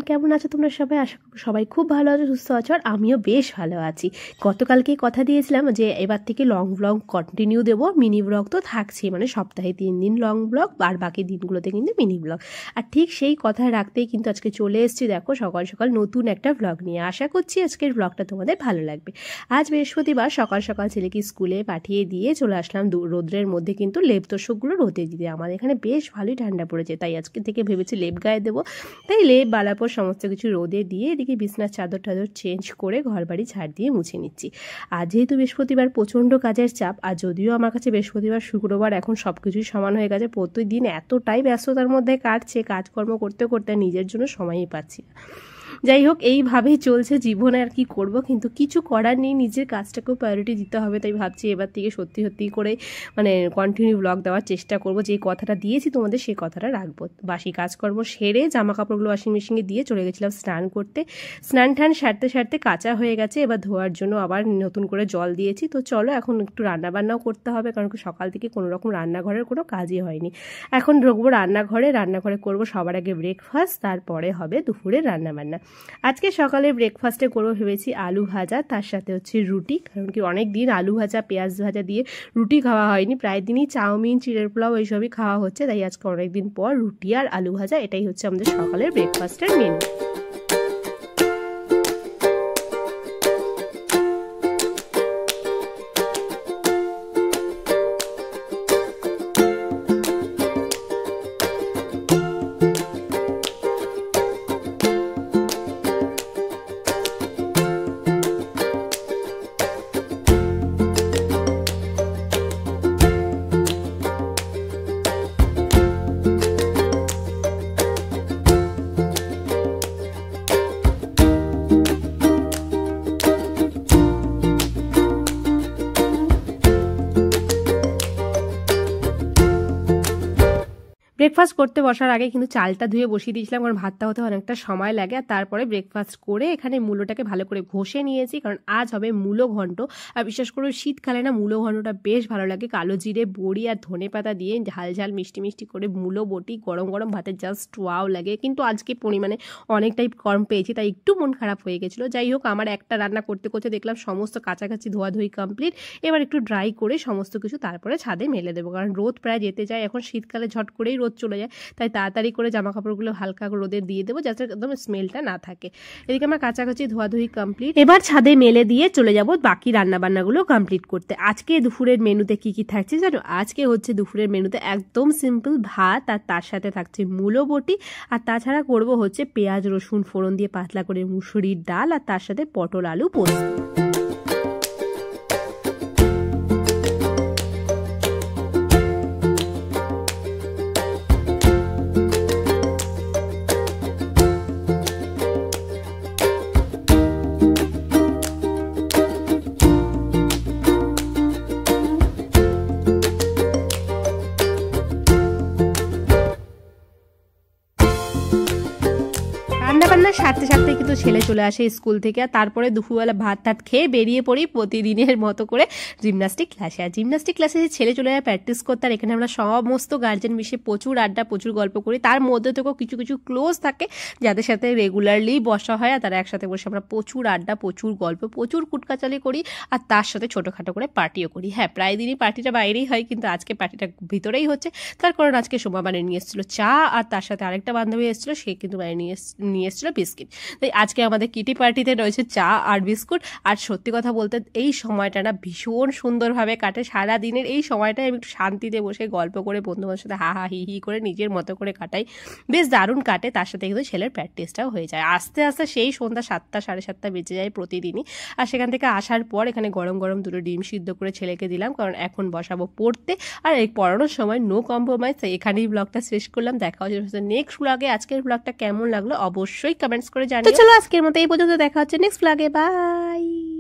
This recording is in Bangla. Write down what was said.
কেমন আছো তোমরা সবাই? আশা করি সবাই খুব ভালো আছো, সুস্থ আছো, আর আমিও বেশ ভালো আছি। গতকালকেই কথা দিয়েছিলাম যে এবার থেকে লং ব্লগ কন্টিনিউ দেবো, মিনি ব্লগ তো থাকছেই, মানে সপ্তাহে 3 দিন লং ব্লগ আর বাকি দিনগুলোতে কিন্তু মিনি ব্লগ। আর ঠিক সেই কথা রাখতেই কিন্তু আজকে চলে এসেছি, দেখো সকাল সকাল নতুন একটা ব্লগ নিয়ে। আশা করছি আজকের ব্লগটা তোমাদের ভালো লাগবে। আজ বৃহস্পতিবার সকাল সকাল ছেলেকে স্কুলে পাঠিয়ে দিয়ে চলে আসলাম রোদ্রের মধ্যে, কিন্তু লেপ তোষকগুলো রোদে দিতে। আমাদের এখানে বেশ ভালোই ঠান্ডা পড়েছে, তাই আজকে থেকে ভেবেছি লেপ গায়ে দেবো। তাই লেপ বালাপোর সমস্ত কিছু রোদে দিয়ে এদিকে বিছনার চাদর টাদর চেঞ্জ করে ঘর বাড়ি ঝাড় দিয়ে মুছে নিচ্ছি। আর যেহেতু বৃহস্পতিবার প্রচণ্ড কাজের চাপ, আর যদিও আমার কাছে বৃহস্পতিবার শুক্রবার এখন সব কিছুই সমান হয়ে গেছে, প্রতিদিন এতটাই ব্যস্ততার মধ্যে কাটছে, কাজকর্ম করতে করতে নিজের জন্য সময়ই পাচ্ছি না। যাই হোক, এইভাবেই চলছে জীবনে, আর কি করব, কিন্তু কিছু করার নেই, নিজের কাজটাকেও প্রায়োরিটি দিতে হবে। তাই ভাবছি এবার থেকে সত্যি সত্যি করে মানে কন্টিনিউ ব্লগ দেওয়ার চেষ্টা করব। যে কথাটা দিয়েছি তোমাদের সেই কথাটা রাখবো। বাসি কাজকর্ম সেরে জামা কাপড়গুলো ওয়াশিং মেশিনে দিয়ে চলে গেছিলাম স্নান করতে। স্নান টান সারতে সারতে কাঁচা হয়ে গেছে, এবার ধোয়ার জন্য আবার নতুন করে জল দিয়েছি। তো চলো এখন একটু রান্নাবান্নাও করতে হবে, কারণ সকাল থেকে কোনো রকম রান্নাঘরের কোনো কাজই হয়নি। এখন ঢুকবো রান্নাঘরে করব সবার আগে ব্রেকফাস্ট, তারপরে হবে দুপুরের রান্নাবান্না। আজকে সকালে ব্রেকফাস্টে করবো ভেবেছি আলু ভাজা, তার সাথে হচ্ছে রুটি, কারণ কি অনেক দিন আলু ভাজা পেঁয়াজ ভাজা দিয়ে রুটি খাওয়া হয়নি, প্রায় দিনই চাউমিন চিড়ের পোলাও এইসবই খাওয়া হচ্ছে। তাই আজকে অনেকদিন পর রুটি আর আলু ভাজা, এটাই হচ্ছে আমাদের সকালের ব্রেকফাস্টের মেনু। ব্রেকফাস্ট করতে বসার আগে কিন্তু চালটা ধুয়ে বসিয়ে দিয়েছিলাম, কারণ ভাতটা হতে অনেকটা সময় লাগে। আর তারপরে ব্রেকফাস্ট করে এখানে মূলোটাকে ভালো করে ঘষে নিয়েছি, কারণ আজ হবে মূলো ঘন্ট। আর বিশেষ করে শীতকালে না মূলো ঘন্টটা বেশ ভালো লাগে, কালো জিরে বড়ি আর ধনে পাতা দিয়ে ঝাল ঝাল মিষ্টি মিষ্টি করে মূলো বটি গরম গরম ভাতে জাস্ট ওয়াও লাগে। কিন্তু আজকে পরিমাণে অনেকটাই কম পেয়েছি, তাই একটু মন খারাপ হয়ে গেছিলো। যাই হোক, আমার একটা রান্না করতে করতে দেখলাম সমস্ত কাছাকাছি ধোয়াধুয়ি কমপ্লিট। এবার একটু ড্রাই করে সমস্ত কিছু তারপরে ছাদে মেলে দেবো, কারণ রোদ প্রায় যেতে যায়। এখন শীতকালে ঝট করেই রোদ চলে যায়, তাই তাড়াতাড়ি করে জামা কাপড়গুলো হালকা রোদে দিয়ে দেবো, যাতে একদম স্মেলটা না থাকে। এদিকে আমার কাছাকাছি ধোয়াধুয়ি কমপ্লিট, এবার ছাদে মেলে দিয়ে চলে যাব বাকি রান্নাবান্নাগুলো কমপ্লিট করতে। আজকে দুপুরের মেনুতে কি কি থাকছে জানো? আজকে হচ্ছে দুপুরের মেনুতে একদম সিম্পল ভাত, আর তার সাথে থাকছে মূলো বটি, আর তাছাড়া করব হচ্ছে পেঁয়াজ রসুন ফোড়ন দিয়ে পাতলা করে মুসুরির ডাল, আর তার সাথে পটল আলু পোস্ত। রান্নাবান্না সারতে সারতে কিন্তু ছেলে চলে আসে স্কুল থেকে, আর তারপরে দুপুরবেলা ভাত টাত খেয়ে বেরিয়ে পড়ি প্রতিদিনের মতো করে জিমনাস্টিক ক্লাসে। আর জিমনাস্টিক ক্লাসে যে ছেলে চলে যায় প্র্যাকটিস করতে, আর এখানে আমরা সমস্ত গার্জেন মিশে প্রচুর আড্ডা প্রচুর গল্প করি। তার মধ্যে থেকেও কিছু কিছু ক্লোজ থাকে যাদের সাথে রেগুলারলি বসা হয়, আর তারা একসাথে বসে আমরা প্রচুর আড্ডা প্রচুর গল্প প্রচুর কুটকাচালি করি, আর তার সাথে ছোটোখাটো করে পার্টিও করি। হ্যাঁ, প্রায় দিনই পার্টিটা বাইরেই হয়, কিন্তু আজকে পার্টিটা ভিতরেই হচ্ছে। তার কারণ আজকে সোমা বানিয়ে নিয়ে এসেছিলো চা, আর তার সাথে আরেকটা বান্ধবী এসেছিলো, সে কিন্তু বানিয়ে নিয়ে এসেছিলো বিস্কিট। তাই আজকে আমাদের কিটি পার্টিতে রয়েছে চা আর বিস্কুট। আর সত্যি কথা বলতে এই সময়টা না ভীষণ সুন্দরভাবে কাটে। সারা দিনের এই সময়টায় আমি একটু শান্তিতে বসে গল্প করে বন্ধুবান্ধবের সাথে হা হা হি হি করে নিজের মতো করে কাটাই, বেশ দারুণ কাটে। তার সাথে কিন্তু ছেলের প্র্যাকটিসটাও হয়ে যায়। আস্তে আস্তে সেই সন্ধ্যা 7টা সাড়ে 7টা বেজে যায় প্রতিদিনই। আর সেখান থেকে আসার পর এখানে গরম গরম দুটো ডিম সিদ্ধ করে ছেলেকে দিলাম, কারণ এখন বসাবো পড়তে। আর এই পড়ানোর সময় নো কম্প্রোমাইজ। তাই এখানেই ব্লগটা শেষ করলাম, দেখা হচ্ছে নেক্সট ব্লগে। আজকের ব্লগটা কেমন লাগলো অবশ্যই কমেন্টস করে জানিও। তো চলো আজকের মতো এই পর্যন্ত, দেখা হচ্ছে নেক্সট ব্লগে, বাই।